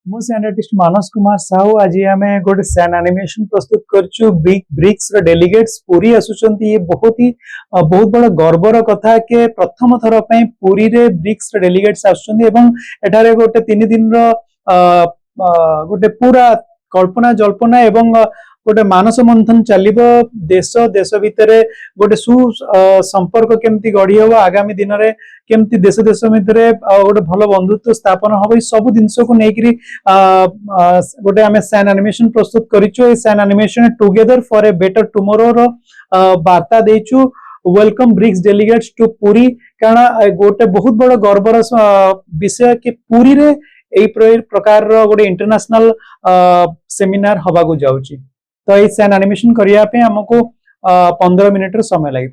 मु San artist मानस कुमार साहू आज आम गोटे सैन एनिमेशन प्रस्तुत करचु ब्रिक्स डेलीगेट्स पूरी आसुचंती। ये बहुत बड़ गर्वर कथा के प्रथम थर पे पूरी रे ब्रिक्स डेलीगेट्स आसुचंती एवं एठारे गोटे 3 दिन रो गोटे पूरा कल्पना जल्पना एवं गोटे मानस मंथन चलिबो। देश देश भितर गोटे सु संपर्क केमती गढ़ी हबो, आगामी दिन रे केमती देश देश भितर गोटे भल बंधुत्व स्थापन हम सब जिनस को लेकिन गोटे आम सैन एनिमेशन प्रस्तुत करिचु। Sand animation together for a better tomorrow रो वार्ता देचु। Welcome BRICS delegates to Puri, कारण गोटे बहुत बड़ गर्वर विषय कि पुरी रे एई प्रकार गोटे इंटरनेशनल सेमिनार हवा को जाउची। तो ये सैन एनिमेशन करिया पे हमको 15 मिनिट समय लगी।